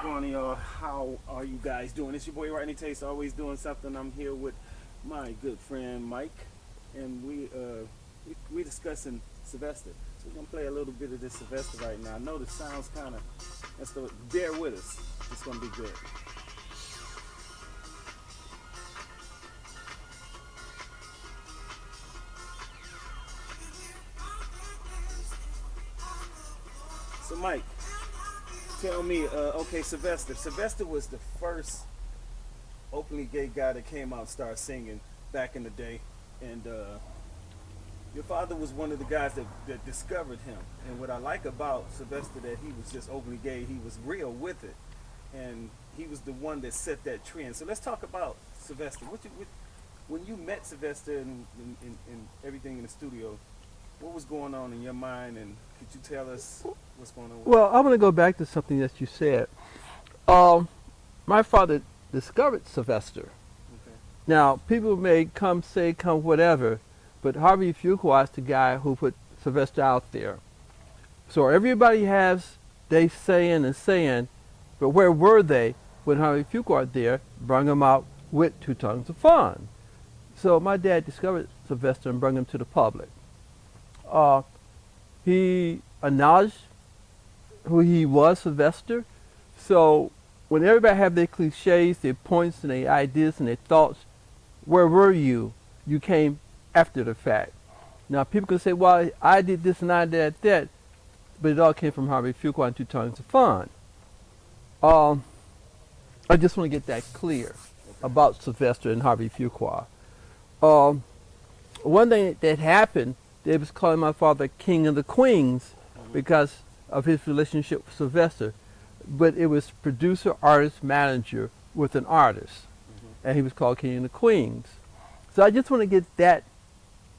going on, y'all? How are you guys doing? It's your boy Rodney Tate, always doing something. I'm here with my good friend Mike, and we discussing Sylvester. So we're gonna play a little bit of this Sylvester right now. I know the sounds kind of, so bear with us. It's gonna be good. So Mike, tell me, okay, Sylvester. Sylvester was the first openly gay guy that came out and started singing back in the day, and your father was one of the guys that discovered him. And what I like about Sylvester that he was just openly gay, he was real with it, and he was the one that set that trend. So let's talk about Sylvester. When you met Sylvester and everything in the studio, what was going on in your mind, and could you tell us what's going on with Well, I want to go back to something that you said. Um, my father discovered Sylvester. Okay. Now, people may come say, come whatever, but Harvey Fuqua is the guy who put Sylvester out there. So everybody has they saying and saying, but where were they when Harvey Fuqua there brought him out with Two Tongues of Fun? So my dad discovered Sylvester and brought him to the public. He acknowledged who he was, Sylvester. So when everybody have their cliches, their points and their ideas and their thoughts, where were you? You came after the fact. Now people can say, well, I did this and I did that, but it all came from Harvey Fuqua and Two Tongues of Fun. I just want to get that clear about Sylvester and Harvey Fuqua. One thing that happened, they was calling my father King of the Queens because of his relationship with Sylvester. But it was producer, artist, manager with an artist. And he was called King of the Queens. So I just want to get that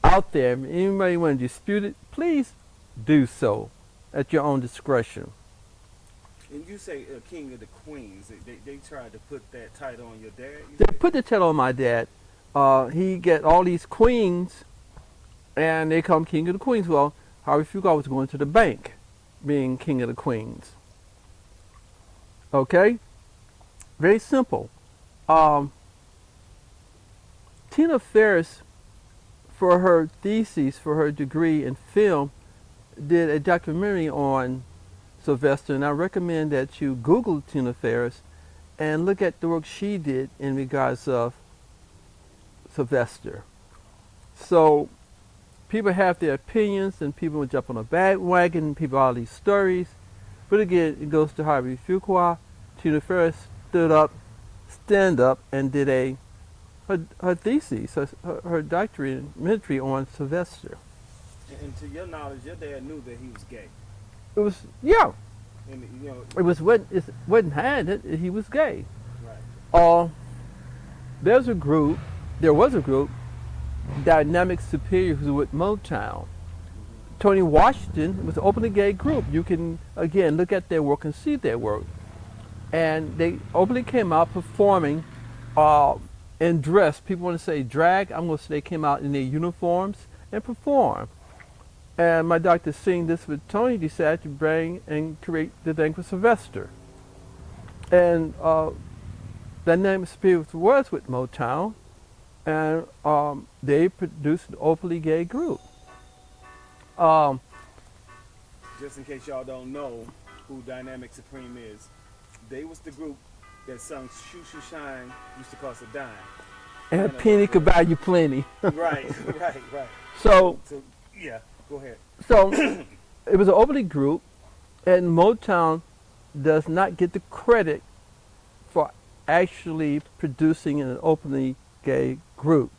out there. If anybody want to dispute it, please do so at your own discretion. And you say King of the Queens. They tried to put that title on your dad. They put the title on my dad. He get all these queens, and they call him King of the Queens. Well, Harvey Fuqua was going to the bank, being King of the Queens. Okay? Very simple. Tina Ferris, for her thesis, for her degree in film, did a documentary on Sylvester, and I recommend that you Google Tina Ferris and look at the work she did in regards of Sylvester. So people have their opinions, and people will jump on a bandwagon, people all these stories. But again, it goes to Harvey Fuqua. Tina Ferris stand up, and did her thesis, her documentary on Sylvester. And to your knowledge, your dad knew that he was gay. It was, yeah. And It wasn't hiding it. He was gay. right. There was a group, Dynamic Superior, who was with Motown. Tony Washington was an openly gay group. You can, again, look at their work and see their work. And they openly came out performing in dress. People want to say drag. I'm going to say they came out in their uniforms and performed. And my doctor, seeing this with Tony, decided to bring and create the thing for Sylvester. And Dynamic Superior was with Motown, and they produced an openly gay group. Just in case y'all don't know who Dynamic Supreme is, they was the group that sung "Shoe Shoe Shine" used to cost a dime. And a penny could buy you plenty. right. So Yeah, go ahead. So it was an openly group, and Motown does not get the credit for actually producing an openly gay group.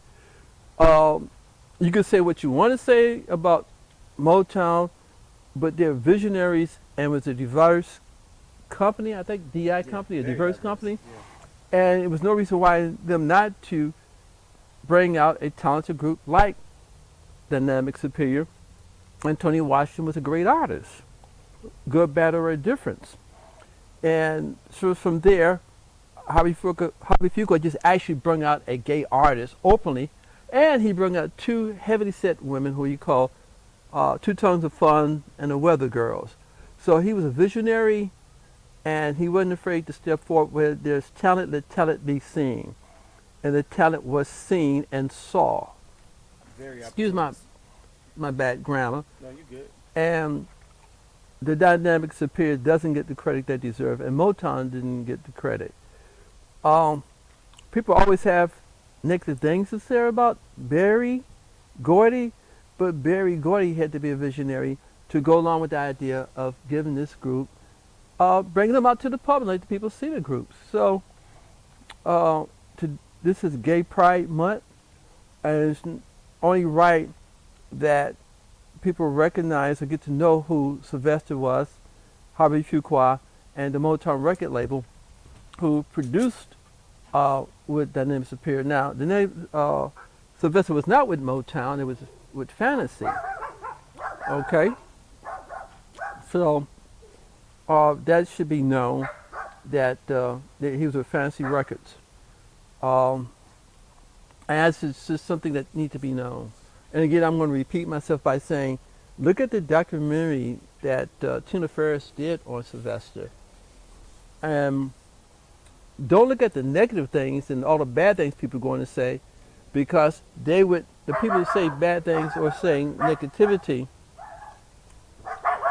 You can say what you want to say about Motown, but they're visionaries and was a diverse company, I think DI company, a diverse company. Yeah. And it was no reason why them not to bring out a talented group like Dynamic Superior. And Tony Washington was a great artist, good, bad, or indifference. And so from there, Harvey Fuqua just actually brought out a gay artist openly, and he brought out two heavily set women who he called Two Tongues of Fun and the Weather Girls. So he was a visionary and he wasn't afraid to step forward where there's talent, let talent be seen. And the talent was seen and saw. Very Excuse opportunist. my bad grammar. No, you good. And the dynamic superior doesn't get the credit they deserve, and Motown didn't get the credit. Um, People always have negative things to say about Berry Gordy, but Berry Gordy had to be a visionary to go along with the idea of giving this group, bringing them out to the public, let the people see the group. So, this is Gay Pride Month, and it's only right that people recognize or get to know who Sylvester was, Harvey Fuqua, and the Motown record label, who produced with Dynamic Superior. Now, the name Sylvester was not with Motown; it was with Fantasy. Okay, so that should be known that he was with Fantasy Records. And it's just something that needs to be known. And again, I'm going to repeat myself by saying, look at the documentary that Tina Ferris did on Sylvester. Don't look at the negative things and all the bad things people are going to say, because the people who say bad things or saying negativity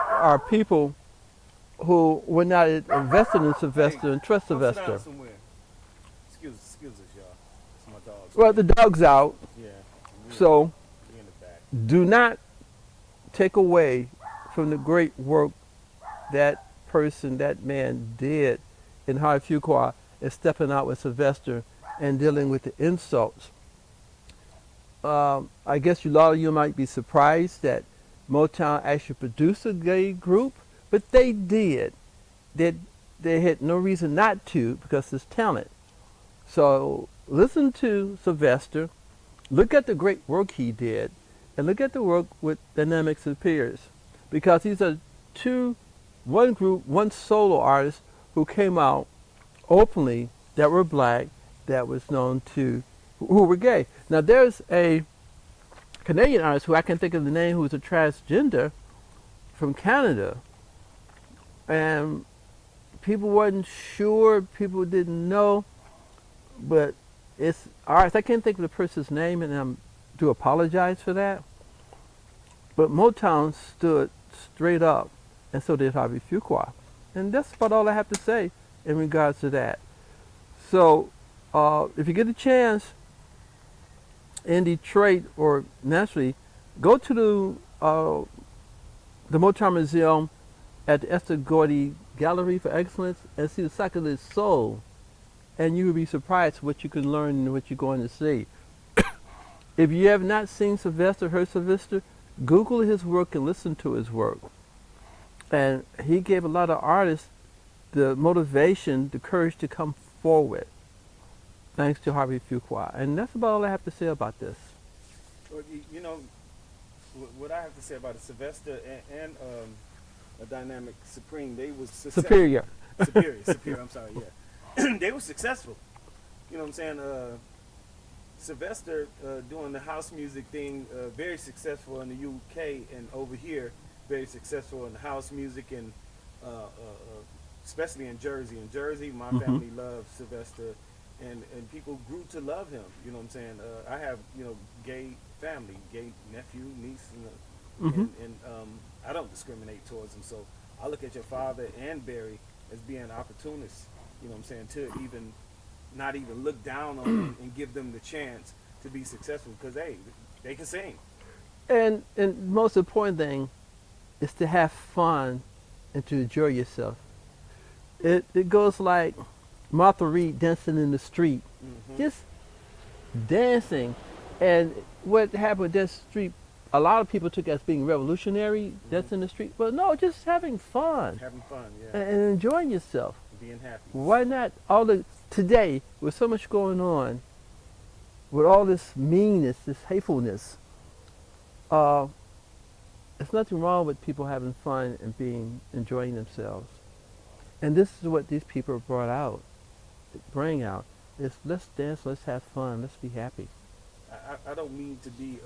are people who were not invested in Sylvester and trust Go sit down Sylvester. somewhere. Excuse us, y'all. It's my dogs. Well, the dog's out, Yeah. so We in the back. do not take away from the great work that person, that man did in Harvey Fuqua is stepping out with Sylvester and dealing with the insults. I guess a lot of you might be surprised that Motown actually produced a gay group, but they did. They had no reason not to, because it's talent. So listen to Sylvester, look at the great work he did, and look at the work with Dynamic Superiors, because these are one group, one solo artist who came out openly, that were black, that was known to, who were gay. Now there's a Canadian artist who I can't think of the name, who was a transgender from Canada, and people wasn't sure, people didn't know, but it's artists. I can't think of the person's name, and I do apologize for that. But Motown stood straight up, and so did Harvey Fuqua. And that's about all I have to say in regards to that. So, if you get a chance in Detroit or nationally, go to the Motown Museum at the Esther Gordy Gallery for Excellence and see the Psychedelic Soul, and you will be surprised what you can learn and what you're going to see. If you have not seen Sylvester, heard Sylvester, Google his work and listen to his work. And he gave a lot of artists the motivation, the courage to come forward, thanks to Harvey Fuqua. And that's about all I have to say about this. Well, you know, what I have to say about it, Sylvester and a Dynamic Supreme, they was successful. Superior. Superior, I'm sorry, yeah. They were successful. You know what I'm saying? Sylvester doing the house music thing, very successful in the UK, and over here, very successful in house music, and especially in Jersey. In Jersey, my family loved Sylvester, and people grew to love him. You know what I'm saying? I have, gay family, gay nephew, niece, and I don't discriminate towards them. So I look at your father and Barry as being opportunists. You know what I'm saying? To even not even look down on them and give them the chance to be successful, because they can sing. And most important thing is to have fun and to enjoy yourself. It goes like Martha Reed dancing in the street, just dancing. And what happened with that street, a lot of people took it as being revolutionary, dancing in the street. But no, just having fun. Having fun, yeah. And enjoying yourself. Being happy. Why not? Today, with so much going on, with all this meanness, this hatefulness, there's nothing wrong with people having fun and enjoying themselves. And this is what these people bring out, is let's dance, let's have fun, let's be happy. I don't mean to be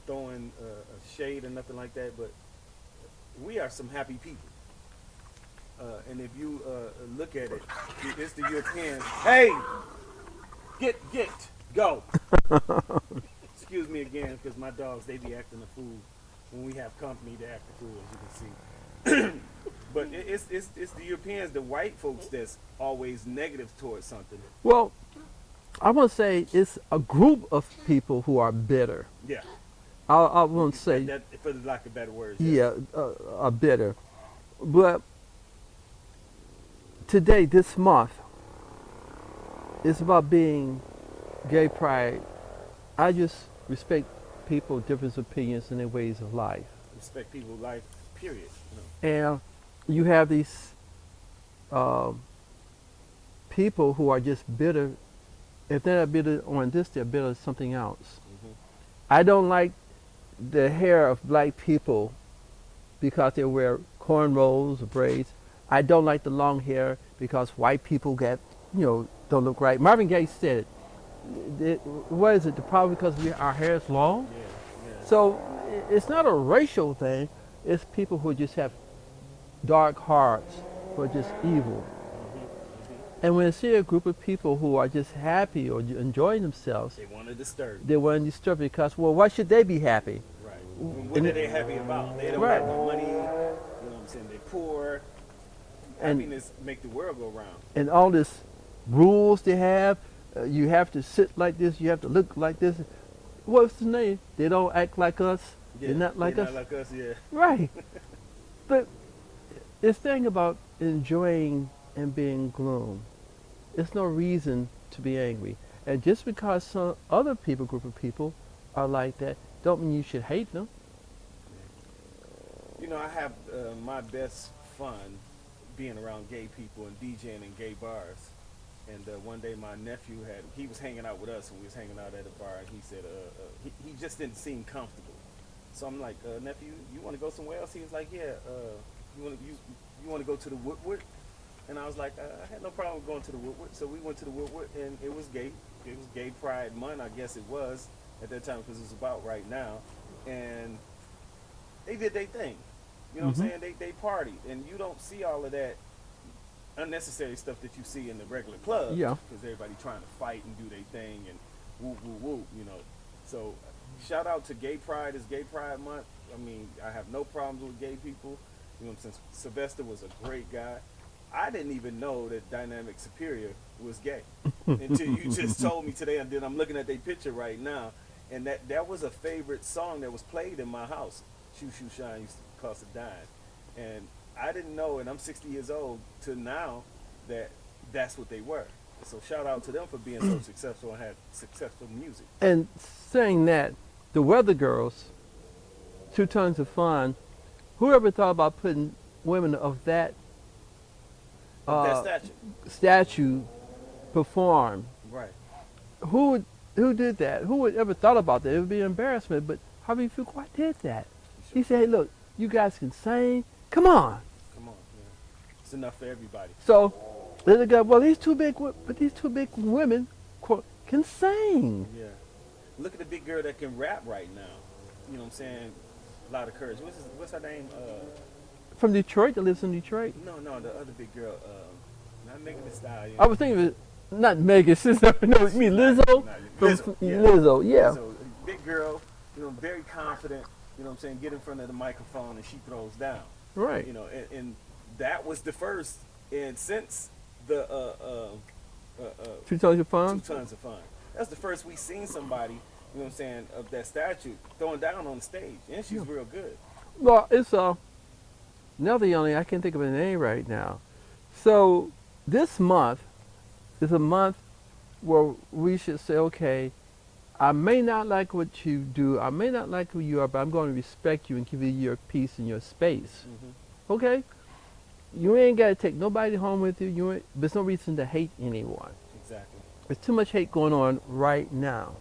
throwing a shade or nothing like that, but we are some happy people. and if you look at it, it's the Europeans. Hey, get, go. Excuse me again, because my dogs, they be acting a fool. When we have company, they act a fool, as you can see. But it's the Europeans, the white folks, that's always negative towards something. Well, I want to say it's a group of people who are bitter. Yeah. I won't say, that, for the lack of better words. yeah, are bitter. But today, this month, it's about being gay pride. I just respect people's different opinions and their ways of life. Respect people's life, period. You know. And you have these people who are just bitter. If they're not bitter on this, they're bitter on something else. Mm-hmm. I don't like the hair of black people because they wear cornrows or braids. I don't like the long hair because white people don't look right. Marvin Gaye said it. What is it? The problem because our hair is long? Yeah, yeah. So it's not a racial thing. It's people who just have dark hearts, who are just evil. And when I see a group of people who are just happy or enjoying themselves, They want to disturb. they want to disturb because, well, why should they be happy? Right. What are they happy about? They don't Right. have no money. You know what I'm saying? They're poor. And- Happiness make the world go round. And all this rules they have, you have to sit like this, you have to look like this. What's the name? They don't act like us. Yeah, They're not like us. Not like us, yeah. Right. But this thing about enjoying and being gloom, it's no reason to be angry. And just because some other group of people are like that, don't mean you should hate them. You know, I have my best fun being around gay people and DJing in gay bars. And one day my nephew he was hanging out with us, and we was hanging out at a bar, and he said he just didn't seem comfortable. So I'm like, nephew, you want to go somewhere else? He was like, yeah. You want to go to the Woodward? And I was like, I had no problem going to the Woodward. So we went to the Woodward, and it was gay. It was Gay Pride Month, I guess it was at that time, because it was about right now. And they did their thing. You know what I'm saying? They partied, and you don't see all of that unnecessary stuff that you see in the regular club. Yeah. Because everybody trying to fight and do their thing and woo woo woo. You know. So shout out to Gay Pride. It's Gay Pride Month. I mean, I have no problems with gay people. You know what I'm saying? Sylvester was a great guy. I didn't even know that Dynamic Superior was gay until you just told me today, and then I'm looking at their picture right now, and that was a favorite song that was played in my house. Shoe Shoe Shine used to cost a dime, and I didn't know, and I'm 60 years old to now, that's what they were. So shout out to them for being so successful and had successful music. And saying that, the Weather Girls, 2 Tons of Fun, whoever thought about putting women of that That statue. statue perform? Right. Who did that? Who would ever thought about that? It would be an embarrassment, but Harvey Fuqua did that. He said, hey, look, you guys can sing. Come on. Come on. Yeah. It's enough for everybody. So they go, well, these two big women quote, can sing. Yeah. Look at the big girl that can rap right now. You know what I'm saying? A lot of courage. What's her name? From Detroit, that lives in Detroit. No, the other big girl. Not Megan Thee Stallion. I was thinking of it, not Megan, sister. No, you mean Lizzo? Lizzo, yeah. Lizzo, yeah. So big girl, you know, very confident. You know what I'm saying? Get in front of the microphone and she throws down. Right. You know, and that was the first. And since the 2 Tons of Fun. 2 Tons of Fun, that's the first we seen somebody. You know what I'm saying? Of that statue throwing down on the stage, and she's real good. Well, it's another young lady, I can't think of her name right now. So this month is a month where we should say, okay, I may not like what you do, I may not like who you are, but I'm going to respect you and give you your peace and your space. Okay? You ain't got to take nobody home with you. There's no reason to hate anyone. Exactly. There's too much hate going on right now.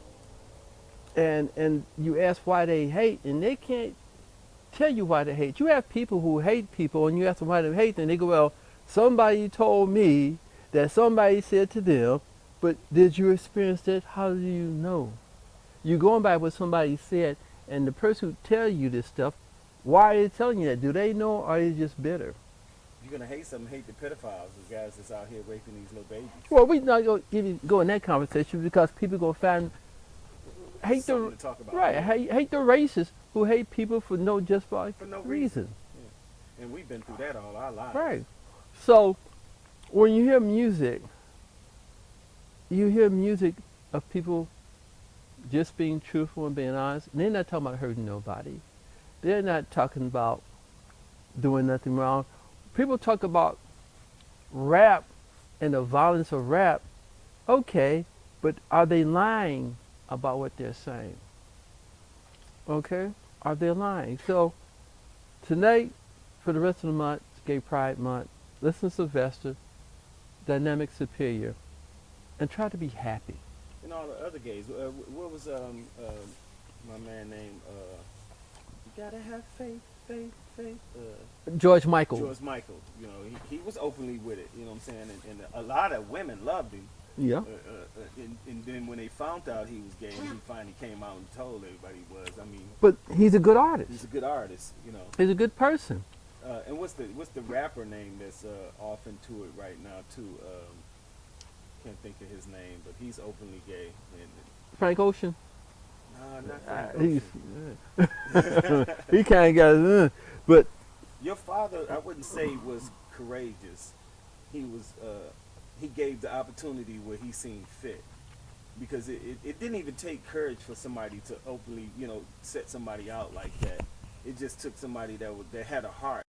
And you ask why they hate, and they can't tell you why they hate. You have people who hate people, and you ask them why they hate, and they go, well, somebody told me that somebody said to them, but did you experience that? How do you know? You're going by what somebody said, and the person who tell you this stuff, why are they telling you that? Do they know, or are they just bitter? you're gonna hate something, hate the pedophiles, the guys that's out here raping these little babies. Well, we not gonna even go in that conversation because people gonna find hate Something the to talk about. right Yeah. hate the racists who hate people for no justified For no reason. Yeah. And we've been through that all our lives. Right. So when you hear music of people just being truthful and being honest. And they're not talking about hurting nobody. They're not talking about doing nothing wrong. People talk about rap and the violence of rap. Okay, but are they lying about what they're saying? Okay? Are they lying? So tonight, for the rest of the month, it's Gay Pride Month, listen to Sylvester, Dynamic Superior, and try to be happy. And all the other gays. What was my man named? You gotta have faith, faith, faith. George Michael. George Michael. You know, he was openly with it. You know what I'm saying? And a lot of women loved him. Yeah. And then when they found out he was gay, he finally came out and told everybody he was. I mean, But he's a good artist. he's a good artist. You know. He's a good person. And what's the rapper name that's off into it right now too? Can't think of his name, but he's openly gay. And, Frank Ocean. nah, not Frank He's Ocean. he kind of got but Your father, I wouldn't say was courageous. He was. He gave the opportunity where he seen fit, because it didn't even take courage for somebody to openly, set somebody out like that. It just took somebody that had a heart.